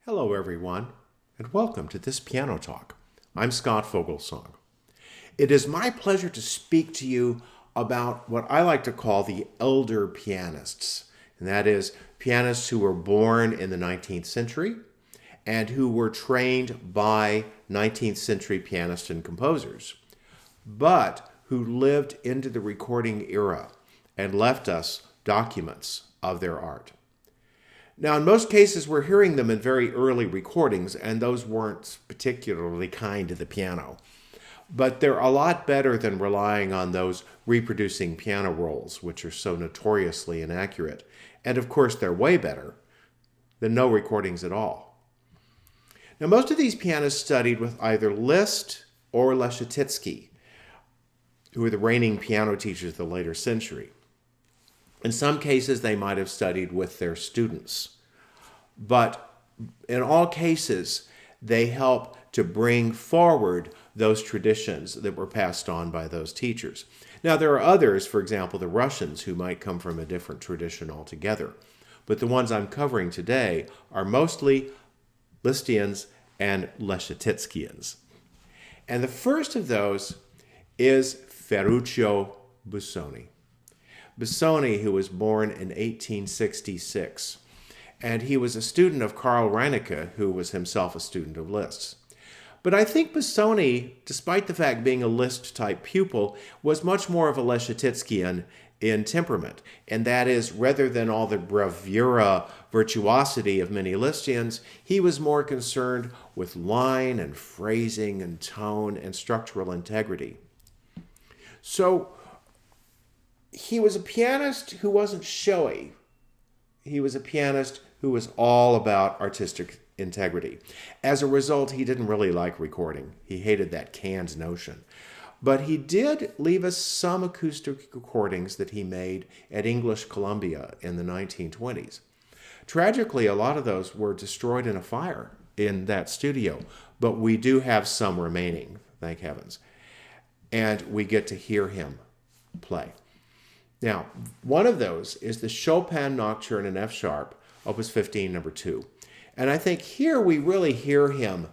Hello everyone, and welcome to this Piano Talk. I'm Scott Foglesong. It is my pleasure to speak to you about what I like to call the Elder Pianists, and that is pianists who were born in the 19th century and who were trained by 19th century pianists and composers, but who lived into the recording era and left us documents of their art. Now, in most cases, we're hearing them in very early recordings, and those weren't particularly kind to the piano. But they're a lot better than relying on those reproducing piano rolls, which are so notoriously inaccurate. And of course, they're way better than no recordings at all. Now, most of these pianists studied with either Liszt or Leschetizsky, who were the reigning piano teachers of the later century. In some cases, they might have studied with their students. But in all cases, they help to bring forward those traditions that were passed on by those teachers. Now, there are others, for example, the Russians, who might come from a different tradition altogether. But the ones I'm covering today are mostly Lisztians and Leschetizskians. And the first of those is Ferruccio Busoni. Busoni, who was born in 1866, and he was a student of Carl Czerny, who was himself a student of Liszt's. But I think Busoni, despite the fact being a Liszt-type pupil, was much more of a Leschetizskian in temperament, and that is, rather than all the bravura virtuosity of many Lisztians, he was more concerned with line and phrasing and tone and structural integrity. So, he was a pianist who wasn't showy. He was a pianist who was all about artistic integrity. As a result, he didn't really like recording. He hated that canned notion. But he did leave us some acoustic recordings that he made at English Columbia in the 1920s. Tragically, a lot of those were destroyed in a fire in that studio, but we do have some remaining, thank heavens. And we get to hear him play. Now, one of those is the Chopin Nocturne in F sharp, Opus 15, number 2. And I think here we really hear him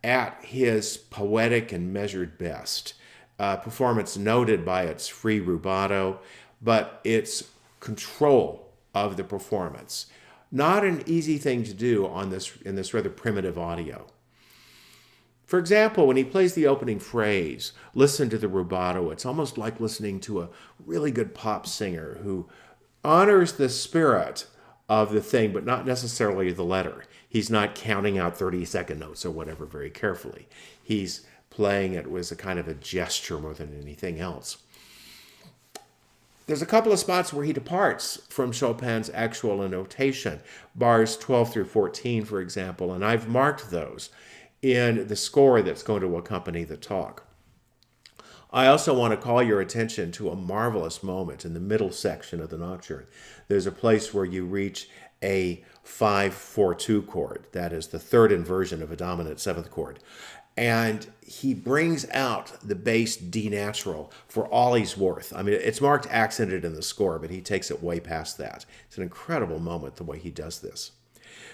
at his poetic and measured best. Performance noted by its free rubato, but its control of the performance. Not an easy thing to do in this rather primitive audio. For example, when he plays the opening phrase, listen to the rubato. It's almost like listening to a really good pop singer who honors the spirit of the thing, but not necessarily the letter. He's not counting out 30-second notes or whatever very carefully. He's playing it with a kind of a gesture more than anything else. There's a couple of spots where he departs from Chopin's actual notation, bars 12 through 14, for example, and I've marked those in the score that's going to accompany the talk. I also want to call your attention to a marvelous moment in the middle section of the Nocturne. There's a place where you reach a 5-4-2 chord. That is the third inversion of a dominant seventh chord. And he brings out the bass D natural for all he's worth. I mean, it's marked accented in the score, but he takes it way past that. It's an incredible moment the way he does this.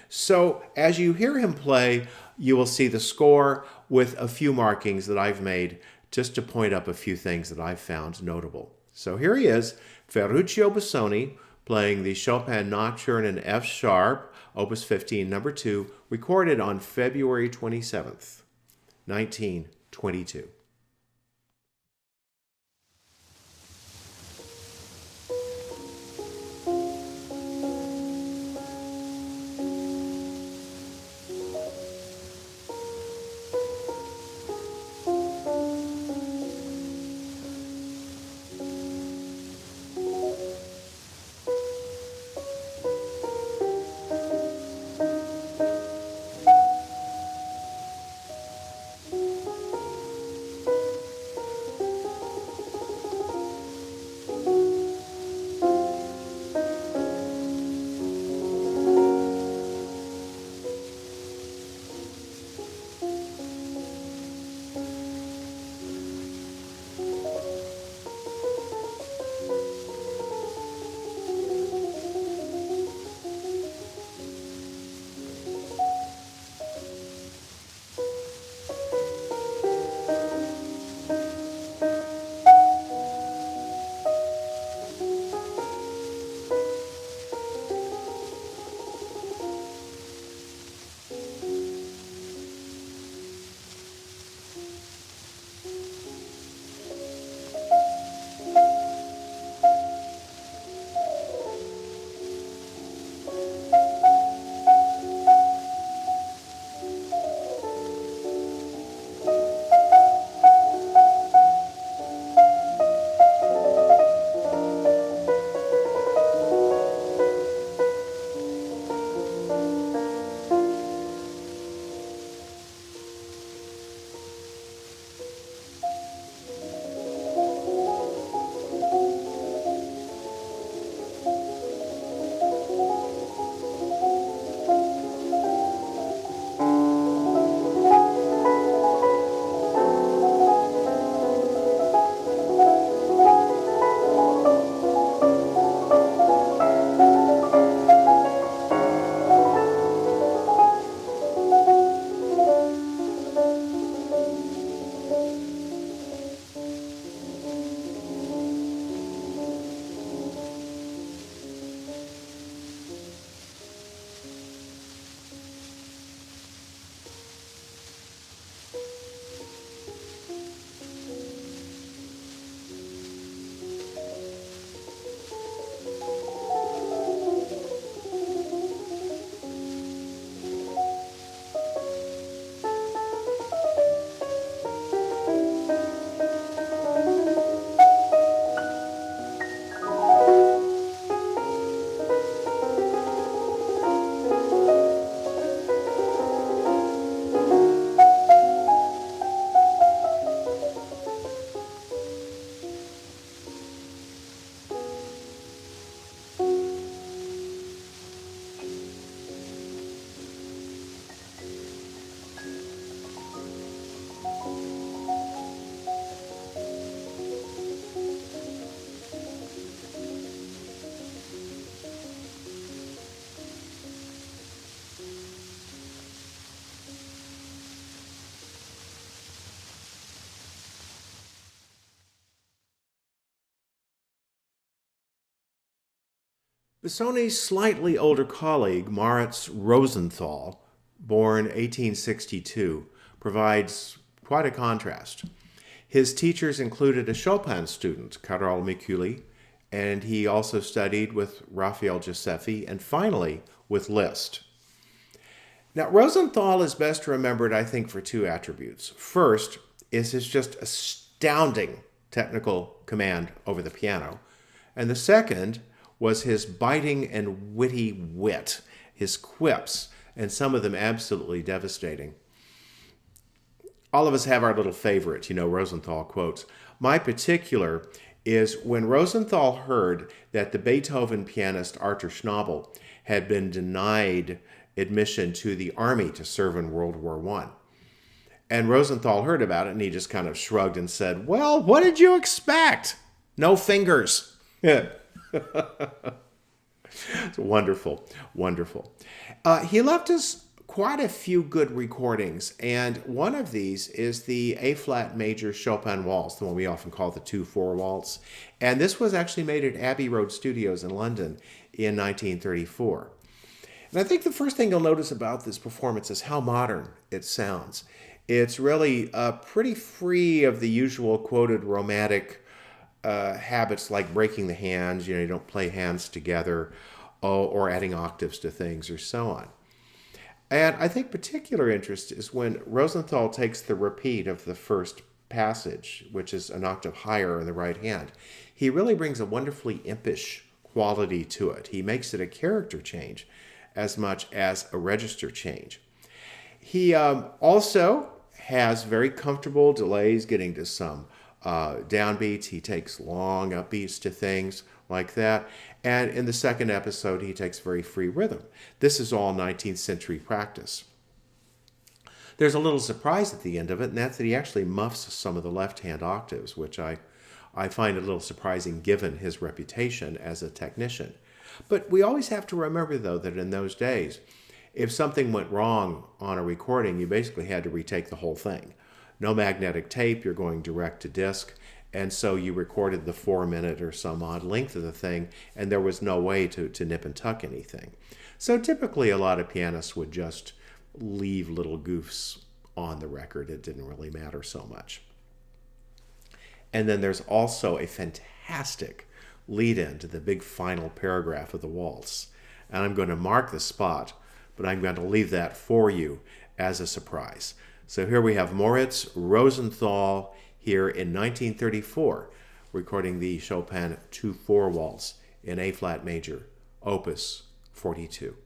So as you hear him play, you will see the score with a few markings that I've made just to point up a few things that I've found notable. So here he is, Ferruccio Busoni, playing the Chopin Nocturne in F sharp, Opus 15, number 2, recorded on February 27th, 1922. Busoni's slightly older colleague, Moriz Rosenthal, born 1862, provides quite a contrast. His teachers included a Chopin student, Carl Czerny, and he also studied with Raphael Josephi and finally with Liszt. Now, Rosenthal is best remembered, I think, for two attributes. First is his just astounding technical command over the piano, and the second was his biting and witty wit, his quips, and some of them absolutely devastating. All of us have our little favorite, Rosenthal quotes. My particular is when Rosenthal heard that the Beethoven pianist Arthur Schnabel had been denied admission to the army to serve in World War I. And Rosenthal heard about it and he just kind of shrugged and said, "Well, what did you expect? No fingers." It's wonderful, wonderful. He left us quite a few good recordings, and one of these is the A-flat major Chopin waltz, the one we often call the 2/4 waltz. And this was actually made at Abbey Road Studios in London in 1934. And I think the first thing you'll notice about this performance is how modern it sounds. It's really pretty free of the usual quoted romantic habits like breaking the hands, you don't play hands together, or adding octaves to things or so on. And I think particular interest is when Rosenthal takes the repeat of the first passage, which is an octave higher in the right hand. He really brings a wonderfully impish quality to it. He makes it a character change as much as a register change. He also has very comfortable delays getting to some downbeats. He takes long upbeats to things like that. And in the second episode, he takes very free rhythm. This is all 19th century practice. There's a little surprise at the end of it, and that's that he actually muffs some of the left-hand octaves, which I find a little surprising given his reputation as a technician. But we always have to remember, though, that in those days, if something went wrong on a recording, you basically had to retake the whole thing. No magnetic tape, you're going direct to disc, and so you recorded the 4-minute or some odd length of the thing, and there was no way to nip and tuck anything. So typically a lot of pianists would just leave little goofs on the record. It didn't really matter so much. And then there's also a fantastic lead-in to the big final paragraph of the waltz. And I'm going to mark the spot, but I'm going to leave that for you as a surprise. So here we have Moriz Rosenthal here in 1934, recording the Chopin 2/4 waltz in A-flat major, Opus 42.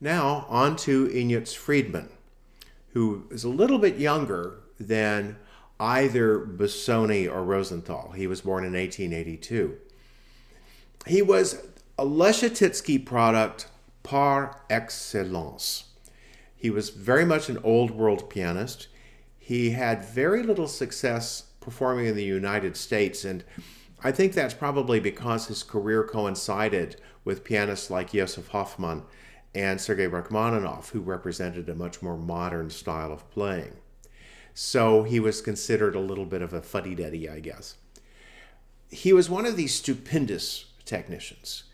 Now, on to Ignaz Friedman, who is a little bit younger than either Busoni or Rosenthal. He was born in 1882. He was a Leschetizsky product par excellence. He was very much an old world pianist. He had very little success performing in the United States, and I think that's probably because his career coincided with pianists like Josef Hoffmann and Sergei Rachmaninoff, who represented a much more modern style of playing. So he was considered a little bit of a fuddy-duddy, I guess. He was one of these stupendous technicians.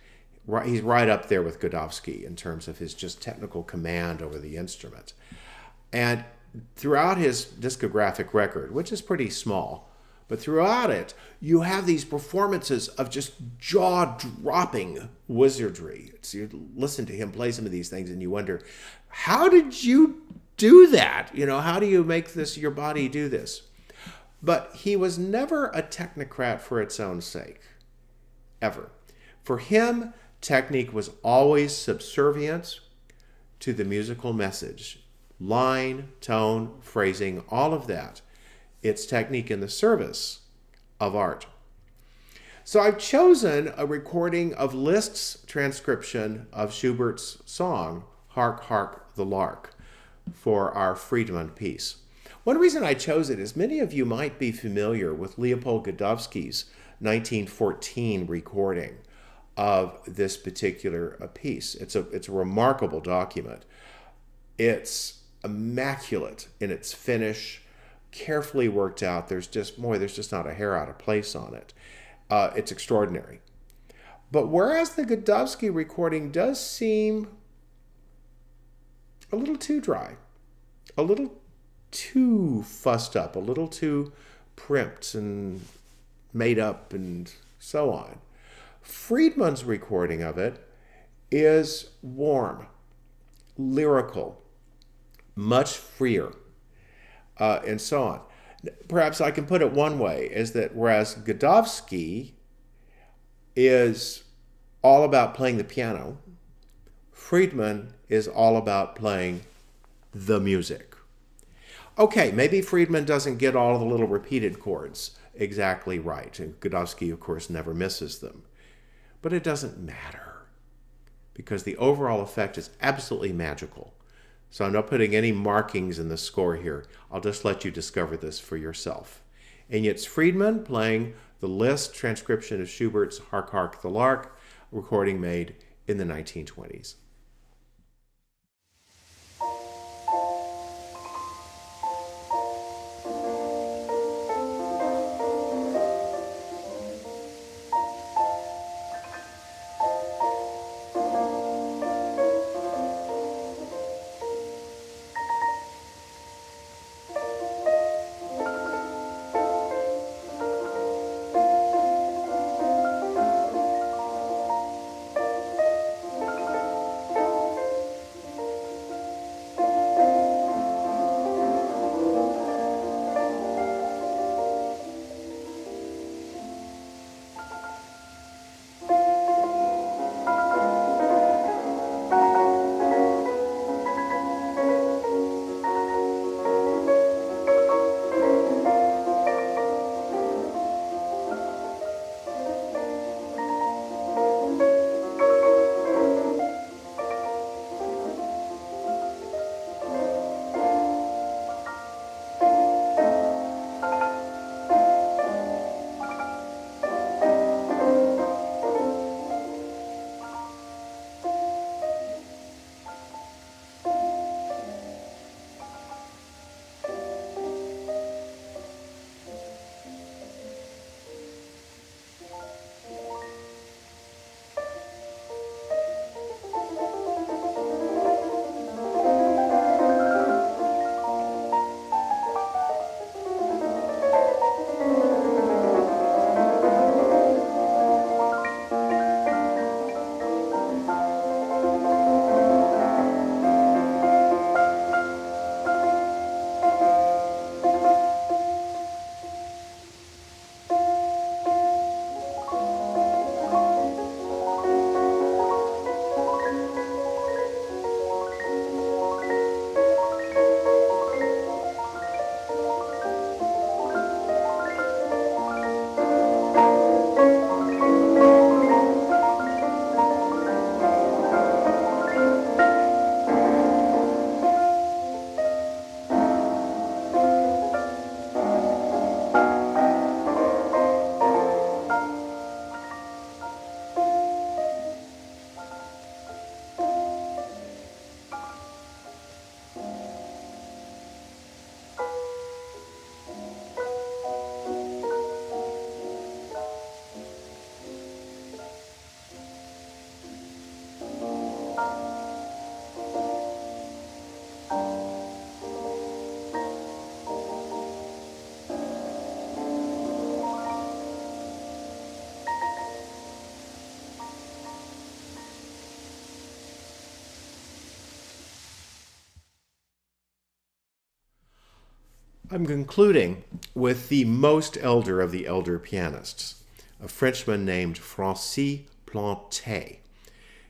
He's right up there with Godowsky in terms of his just technical command over the instrument. And throughout his discographic record, which is pretty small, but throughout it, you have these performances of just jaw-dropping wizardry. So you listen to him play some of these things and you wonder, how did you do that? You know, how do you make this, your body do this? But he was never a technocrat for its own sake, ever. For him, technique was always subservient to the musical message. Line, tone, phrasing, all of that. It's technique in the service of art. So I've chosen a recording of Liszt's transcription of Schubert's song, Hark, Hark, the Lark, for our Friedman piece. One reason I chose it is many of you might be familiar with Leopold Godowsky's 1914 recording of this particular piece. It's a remarkable document. It's immaculate in its finish, carefully worked out. There's just not a hair out of place on it. It's extraordinary. But whereas the Godowsky recording does seem a little too dry, a little too fussed up, a little too primped and made up and so on, Friedman's recording of it is warm, lyrical, much freer, and so on. Perhaps I can put it one way, is that whereas Godowsky is all about playing the piano, Friedman is all about playing the music. Okay, maybe Friedman doesn't get all the little repeated chords exactly right, and Godowsky, of course, never misses them. But it doesn't matter, because the overall effect is absolutely magical. So I'm not putting any markings in the score here. I'll just let you discover this for yourself. Ignaz Friedman playing the Liszt transcription of Schubert's Hark, Hark, the Lark, recording made in the 1920s. I'm concluding with the most elder of the elder pianists, a Frenchman named Francis Planté.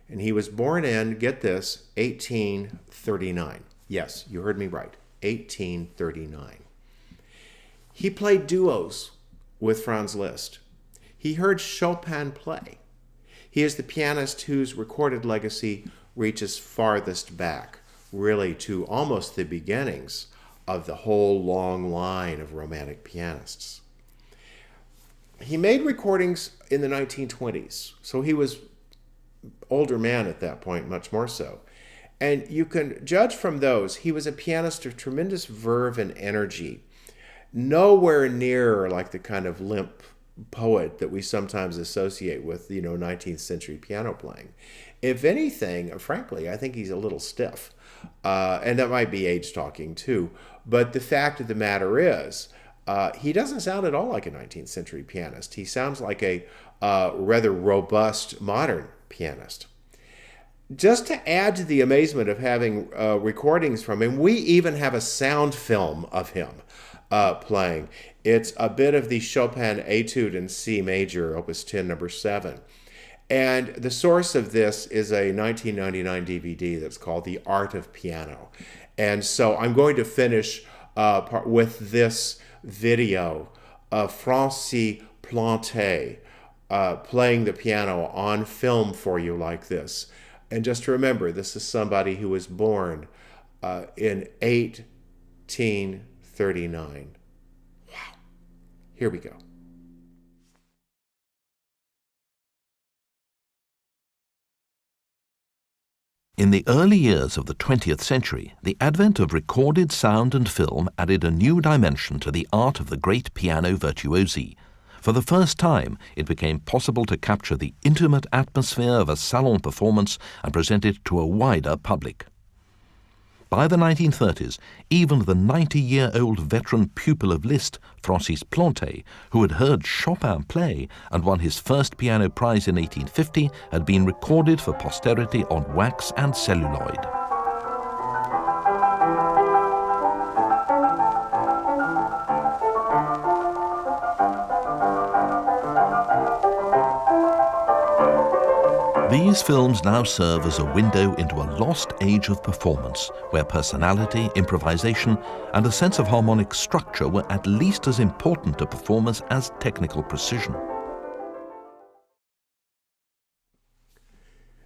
And he was born in, get this, 1839. Yes, you heard me right, 1839. He played duos with Franz Liszt. He heard Chopin play. He is the pianist whose recorded legacy reaches farthest back, really to almost the beginnings of the whole long line of Romantic pianists. He made recordings in the 1920s, so he was older man at that point, much more so. And you can judge from those, he was a pianist of tremendous verve and energy, nowhere near like the kind of limp poet that we sometimes associate with, 19th century piano playing. If anything, frankly, I think he's a little stiff. And that might be age talking too. But the fact of the matter is, he doesn't sound at all like a 19th century pianist. He sounds like a rather robust modern pianist. Just to add to the amazement of having recordings from him, we even have a sound film of him playing. It's a bit of the Chopin Etude in C major, Opus 10, number 7. And the source of this is a 1999 DVD that's called The Art of Piano. And so I'm going to finish with this video of Francis Planté playing the piano on film for you like this. And just remember, this is somebody who was born in 1839. Wow. Here we go. In the early years of the 20th century, the advent of recorded sound and film added a new dimension to the art of the great piano virtuosi. For the first time, it became possible to capture the intimate atmosphere of a salon performance and present it to a wider public. By the 1930s, even the 90-year-old veteran pupil of Liszt, Francis Planté, who had heard Chopin play and won his first piano prize in 1850, had been recorded for posterity on wax and celluloid. These films now serve as a window into a lost age of performance, where personality, improvisation, and a sense of harmonic structure were at least as important to performers as technical precision.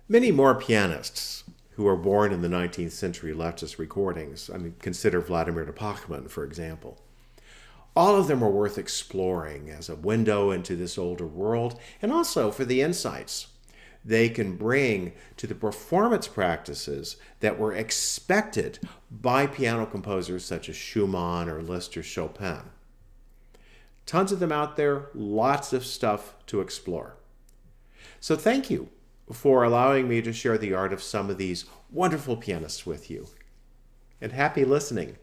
Many more pianists who were born in the 19th century left us recordings. Consider Vladimir Pachman, for example. All of them are worth exploring as a window into this older world, and also for the insights they can bring to the performance practices that were expected by piano composers such as Schumann or Liszt or Chopin. Tons of them out there, lots of stuff to explore. So thank you for allowing me to share the art of some of these wonderful pianists with you. And happy listening.